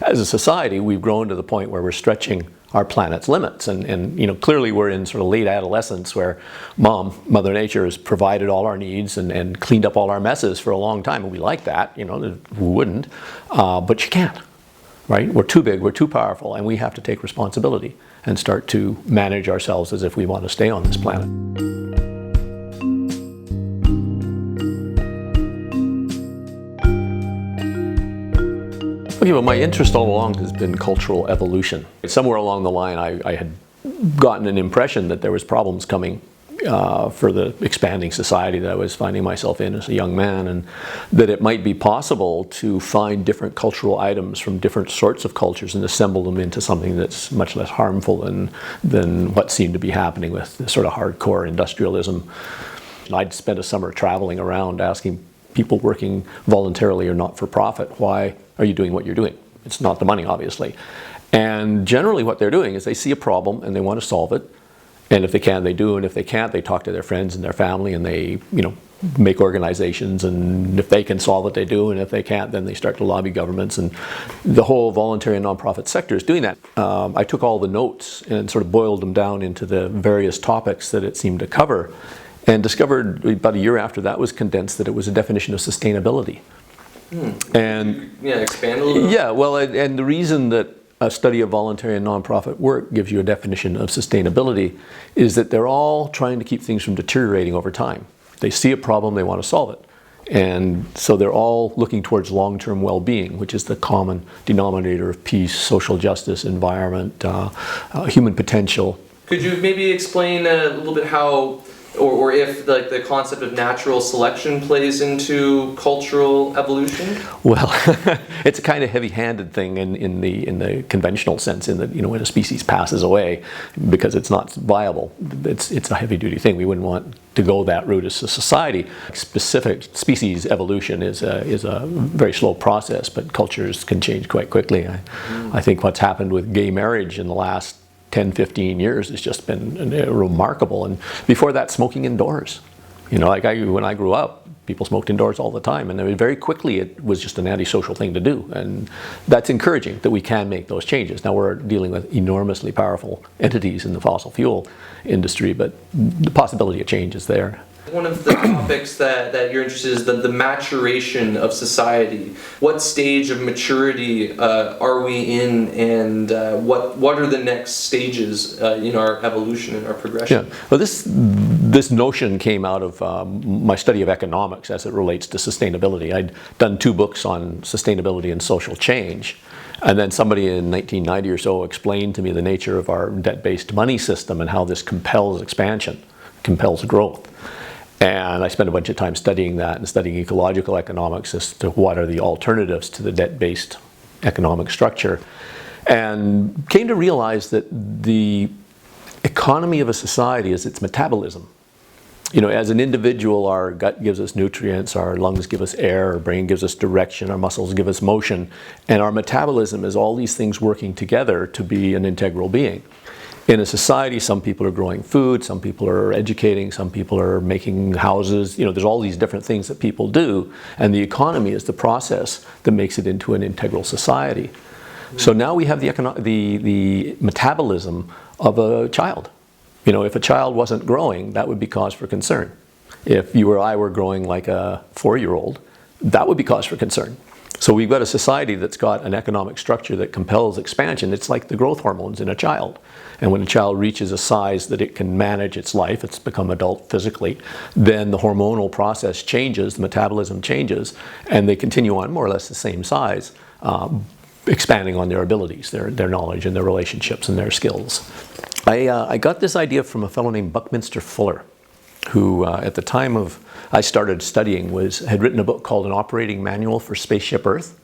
as a society, we've grown to the point where we're stretching our planet's limits. And clearly we're in sort of late adolescence where Mother Nature has provided all our needs and cleaned up all our messes for a long time. And we like that, who wouldn't? But you can't, right? We're too big, we're too powerful, and we have to take responsibility and start to manage ourselves as if we want to stay on this planet. Okay, well, my interest all along has been cultural evolution. Somewhere along the line, I had gotten an impression that there was problems coming for the expanding society that I was finding myself in as a young man, and that it might be possible to find different cultural items from different sorts of cultures and assemble them into something that's much less harmful than what seemed to be happening with this sort of hardcore industrialism. I'd spent a summer traveling around asking people working voluntarily or not for profit, why are you doing what you're doing? It's not the money, obviously. And generally what they're doing is they see a problem and they want to solve it. And if they can, they do. And if they can't, they talk to their friends and their family, and they, make organizations. And if they can solve it, they do. And if they can't, then they start to lobby governments. And the whole voluntary and nonprofit sector is doing that. I took all the notes and sort of boiled them down into the various topics that it seemed to cover, and discovered about a year after that was condensed that it was a definition of sustainability. And expand a little bit? Yeah, well, and the reason that a study of voluntary and nonprofit work gives you a definition of sustainability is that they're all trying to keep things from deteriorating over time. They see a problem, they want to solve it. And so they're all looking towards long-term well-being, which is the common denominator of peace, social justice, environment, human potential. Could you maybe explain a little bit how, or if the concept of natural selection plays into cultural evolution? Well, it's a kind of heavy-handed thing in the conventional sense, in that when a species passes away because it's not viable, it's a heavy-duty thing. We wouldn't want to go that route as a society. Specific species evolution is a very slow process, but cultures can change quite quickly. I think what's happened with gay marriage in the last 10, 15 years has just been remarkable. And before that, smoking indoors. When I grew up, people smoked indoors all the time, and then very quickly it was just an antisocial thing to do. And that's encouraging that we can make those changes. Now we're dealing with enormously powerful entities in the fossil fuel industry, but the possibility of change is there. One of the topics that you're interested in is the maturation of society. What stage of maturity are we in, and what are the next stages in our evolution and our progression? Yeah. Well, this notion came out of my study of economics as it relates to sustainability. I'd done 2 books on sustainability and social change. And then somebody in 1990 or so explained to me the nature of our debt-based money system and how this compels expansion, compels growth. And I spent a bunch of time studying that and studying ecological economics as to what are the alternatives to the debt-based economic structure, and came to realize that the economy of a society is its metabolism. As an individual, our gut gives us nutrients, our lungs give us air, our brain gives us direction, our muscles give us motion, and our metabolism is all these things working together to be an integral being. In a society, some people are growing food, some people are educating, some people are making houses. There's all these different things that people do, and the economy is the process that makes it into an integral society. So now we have the metabolism of a child. If a child wasn't growing, that would be cause for concern. If you or I were growing like a 4-year-old, that would be cause for concern. So we've got a society that's got an economic structure that compels expansion. It's like the growth hormones in a child. And when a child reaches a size that it can manage its life, it's become adult physically, then the hormonal process changes, the metabolism changes, and they continue on more or less the same size, expanding on their abilities, their knowledge and their relationships and their skills. I got this idea from a fellow named Buckminster Fuller, who at the time I started studying had written a book called An Operating Manual for Spaceship Earth.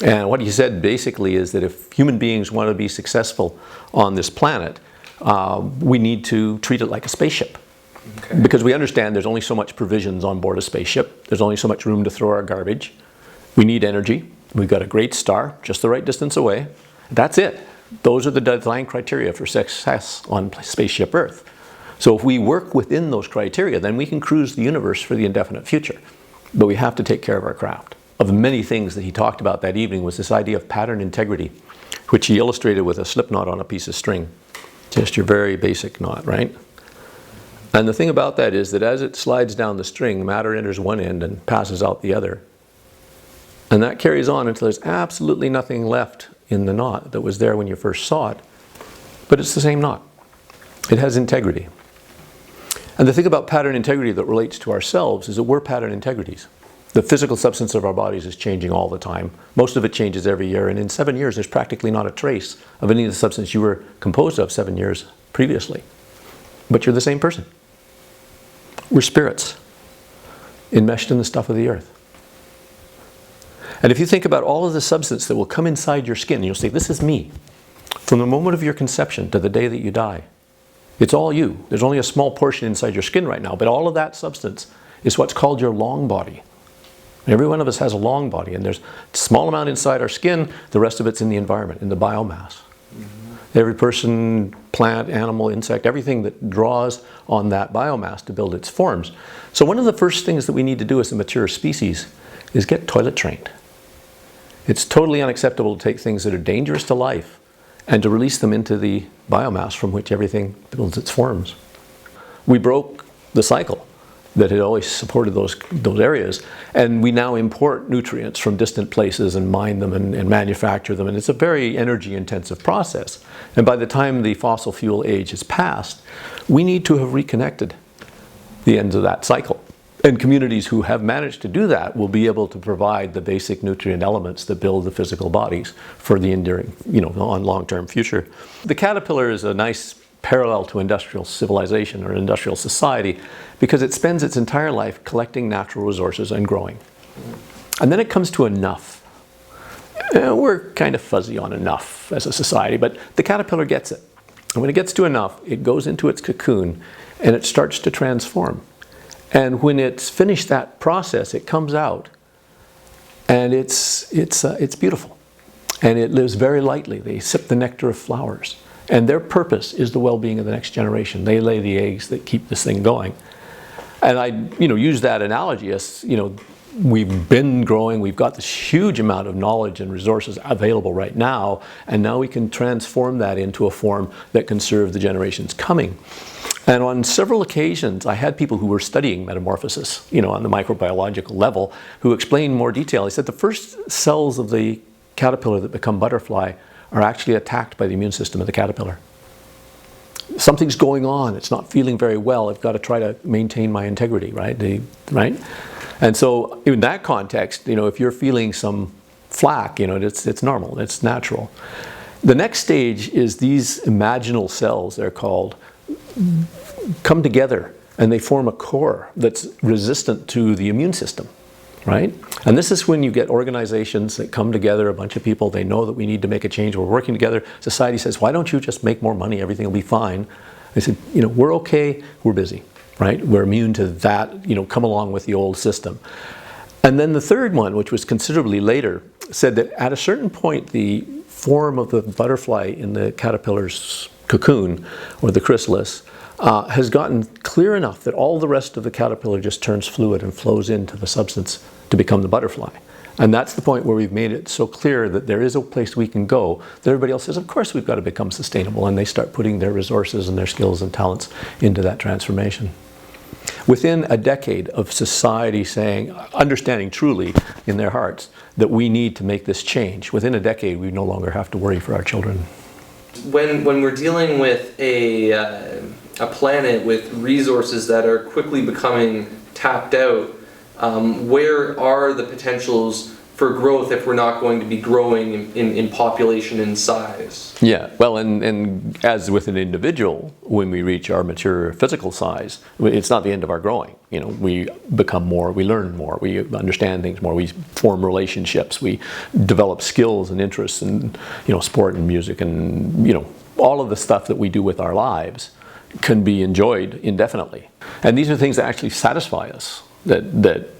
And what he said basically is that if human beings want to be successful on this planet, we need to treat it like a spaceship. Okay. Because we understand there's only so much provisions on board a spaceship. There's only so much room to throw our garbage. We need energy. We've got a great star just the right distance away. That's it. Those are the design criteria for success on Spaceship Earth. So if we work within those criteria, then we can cruise the universe for the indefinite future. But we have to take care of our craft. of many things that he talked about that evening was this idea of pattern integrity, which he illustrated with a slip knot on a piece of string. Just your very basic knot, right? And the thing about that is that as it slides down the string, matter enters one end and passes out the other. And that carries on until there's absolutely nothing left in the knot that was there when you first saw it. But it's the same knot. It has integrity. And the thing about pattern integrity that relates to ourselves is that we're pattern integrities. The physical substance of our bodies is changing all the time. Most of it changes every year, and in 7 years there's practically not a trace of any of the substance you were composed of 7 years previously. But you're the same person. We're spirits, enmeshed in the stuff of the earth. And if you think about all of the substance that will come inside your skin, you'll say, this is me. From the moment of your conception to the day that you die. It's all you. There's only a small portion inside your skin right now, but all of that substance is what's called your long body. Every one of us has a long body, and there's a small amount inside our skin, the rest of it's in the environment, in the biomass. Every person, plant, animal, insect, everything that draws on that biomass to build its forms. So one of the first things that we need to do as a mature species is get toilet trained. It's totally unacceptable to take things that are dangerous to life and to release them into the biomass from which everything builds its forms. We broke the cycle that had always supported those areas, and we now import nutrients from distant places and mine them and manufacture them, and it's a very energy intensive process. And by the time the fossil fuel age is past, we need to have reconnected the ends of that cycle. And communities who have managed to do that will be able to provide the basic nutrient elements that build the physical bodies for the enduring, on long-term future. The caterpillar is a nice parallel to industrial civilization or industrial society because it spends its entire life collecting natural resources and growing. And then it comes to enough. We're kind of fuzzy on enough as a society, but the caterpillar gets it. And when it gets to enough, it goes into its cocoon and it starts to transform. And when it's finished that process, it comes out, and it's beautiful, and it lives very lightly. They sip the nectar of flowers, and their purpose is the well-being of the next generation. They lay the eggs that keep this thing going. And I, use that analogy as we've been growing. We've got this huge amount of knowledge and resources available right now, and now we can transform that into a form that can serve the generations coming. And on several occasions, I had people who were studying metamorphosis, on the microbiological level, who explained more detail. They said the first cells of the caterpillar that become butterfly are actually attacked by the immune system of the caterpillar. Something's going on. It's not feeling very well. I've got to try to maintain my integrity, right? Right? And so in that context, if you're feeling some flack, it's normal. It's natural. The next stage is these imaginal cells, they're called, come together and they form a core that's resistant to the immune system, right? And this is when you get organizations that come together, a bunch of people, they know that we need to make a change, we're working together. Society says, why don't you just make more money, everything will be fine. I said, we're okay, we're busy, right? We're immune to that, come along with the old system. And then the third one, which was considerably later, said that at a certain point, the form of the butterfly in the caterpillar's cocoon, or the chrysalis, has gotten clear enough that all the rest of the caterpillar just turns fluid and flows into the substance to become the butterfly. And that's the point where we've made it so clear that there is a place we can go, that everybody else says, of course we've got to become sustainable, and they start putting their resources and their skills and talents into that transformation. Within a decade of society saying, understanding truly in their hearts that we need to make this change, within a decade we no longer have to worry for our children. When we're dealing with a planet with resources that are quickly becoming tapped out, where are the potentials for growth if we're not going to be growing in population and size? Yeah, well, and as with an individual, when we reach our mature physical size, it's not the end of our growing. We become more, we learn more, we understand things more, we form relationships, we develop skills and interests in, sport and music and, all of the stuff that we do with our lives can be enjoyed indefinitely. And these are things that actually satisfy us. That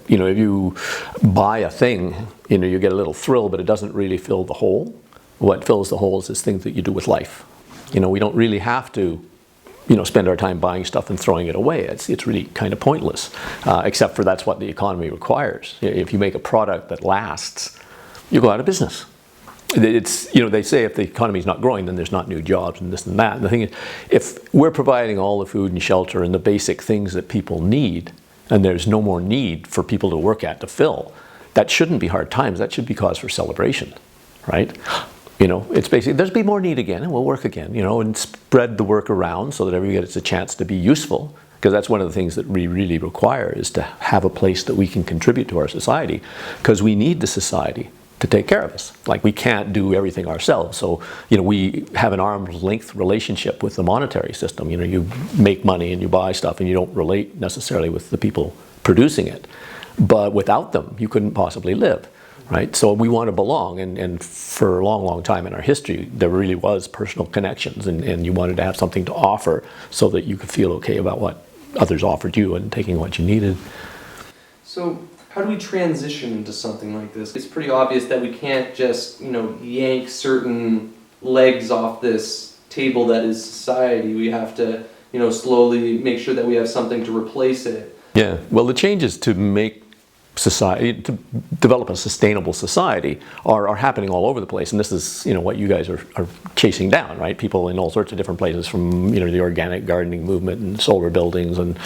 if you buy a thing, you get a little thrill, but it doesn't really fill the hole. What fills the hole is things that you do with life. We don't really have to spend our time buying stuff and throwing it away. It's really kind of pointless, except for that's what the economy requires. If you make a product that lasts, you go out of business. They say if the economy is not growing, then there's not new jobs and this and that. And the thing is, if we're providing all the food and shelter and the basic things that people need, and there's no more need for people to work at to fill, that shouldn't be hard times. That should be cause for celebration, right? It's basically, there's be more need again, and we'll work again, and spread the work around so that everybody gets a chance to be useful. Because that's one of the things that we really require, is to have a place that we can contribute to our society, because we need the society to take care of us. Like, we can't do everything ourselves. So, we have an arm's length relationship with the monetary system. You make money and you buy stuff and you don't relate necessarily with the people producing it. But without them, you couldn't possibly live, right? So we want to belong. And for a long, long time in our history, there really was personal connections, and you wanted to have something to offer so that you could feel okay about what others offered you and taking what you needed. So, how do we transition into something like this? It's pretty obvious that we can't just, yank certain legs off this table that is society. We have to, slowly make sure that we have something to replace it. Yeah, well, the changes to make society, to develop a sustainable society, are happening all over the place, and this is what you guys are chasing down, right? People in all sorts of different places, from the organic gardening movement and solar buildings and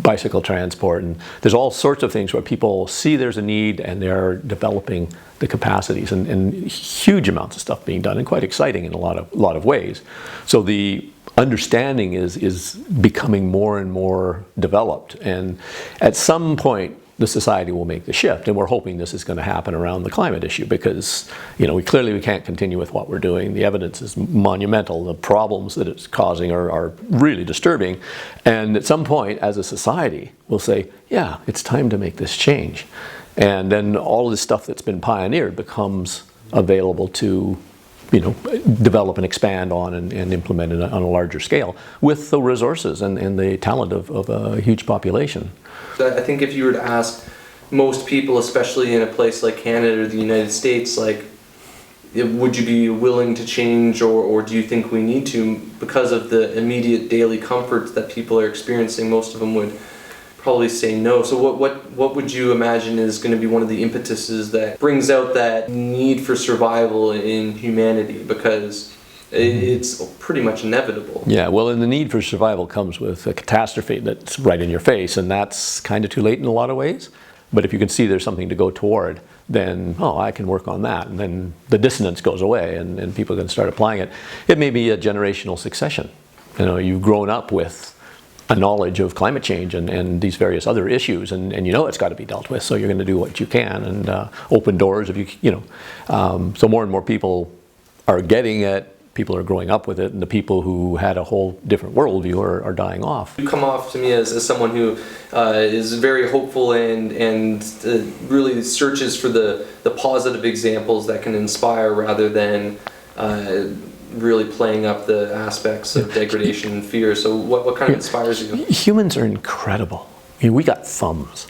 bicycle transport, and there's all sorts of things where people see there's a need and they're developing the capacities, and huge amounts of stuff being done, and quite exciting in a lot of ways. So the understanding is becoming more and more developed, and at some point the society will make the shift, and we're hoping this is going to happen around the climate issue, because we can't continue with what we're doing. The evidence is monumental. The problems that it's causing are really disturbing, and at some point as a society we'll say, yeah, it's time to make this change, and then all of this stuff that's been pioneered becomes available to develop and expand on and implement it on a larger scale with the resources and the talent of a huge population. I think if you were to ask most people, especially in a place like Canada or the United States, would you be willing to change, or do you think we need to, because of the immediate daily comforts that people are experiencing? Most of them would probably say no. So what would you imagine is going to be one of the impetuses that brings out that need for survival in humanity, because it's pretty much inevitable? Yeah, well, and the need for survival comes with a catastrophe that's right in your face, and that's kind of too late in a lot of ways. But if you can see there's something to go toward, then, I can work on that, and then the dissonance goes away, and people can start applying it. It may be a generational succession. You've grown up with a knowledge of climate change and these various other issues, and it's got to be dealt with, so you're going to do what you can and open doors if so more and more people are getting it, people are growing up with it, and the people who had a whole different worldview are dying off. You come off to me as someone who is very hopeful and really searches for the positive examples that can inspire, rather than really playing up the aspects of degradation and fear. So what kind of inspires you? Humans are incredible. We got thumbs.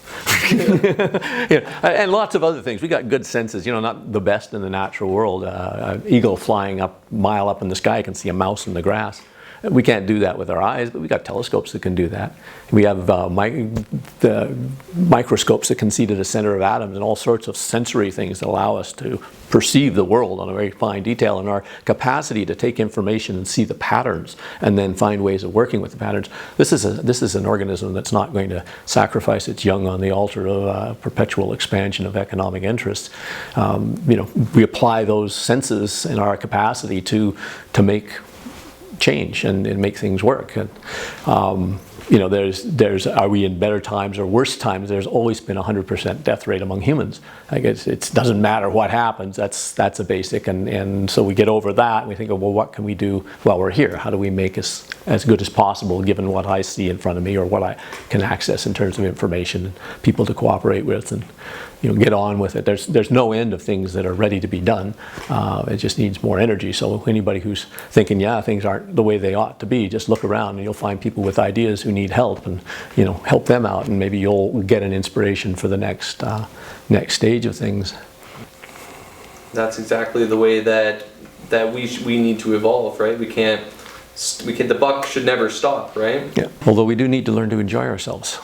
And lots of other things. We got good senses, not the best in the natural world. An eagle flying mile up in the sky can see a mouse in the grass. We can't do that with our eyes, but we got telescopes that can do that. We have the microscopes that can see to the center of atoms, and all sorts of sensory things that allow us to perceive the world on a very fine detail, and our capacity to take information and see the patterns and then find ways of working with the patterns. This is an organism that's not going to sacrifice its young on the altar of perpetual expansion of economic interests. We apply those senses and our capacity to make change and make things work. And, there's are we in better times or worse times? There's always been 100% death rate among humans. It doesn't matter what happens. That's a basic, and so we get over that and we think, well, what can we do while we're here? How do we make us as good as possible given what I see in front of me or what I can access in terms of information and people to cooperate with, and get on with it. There's no end of things that are ready to be done. It just needs more energy. So anybody who's thinking, things aren't the way they ought to be, just look around and you'll find people with ideas who need help, and help them out, and maybe you'll get an inspiration for the next stage of things. That's exactly the way that we need to evolve, right? We can't the buck should never stop, right? Yeah. Although we do need to learn to enjoy ourselves.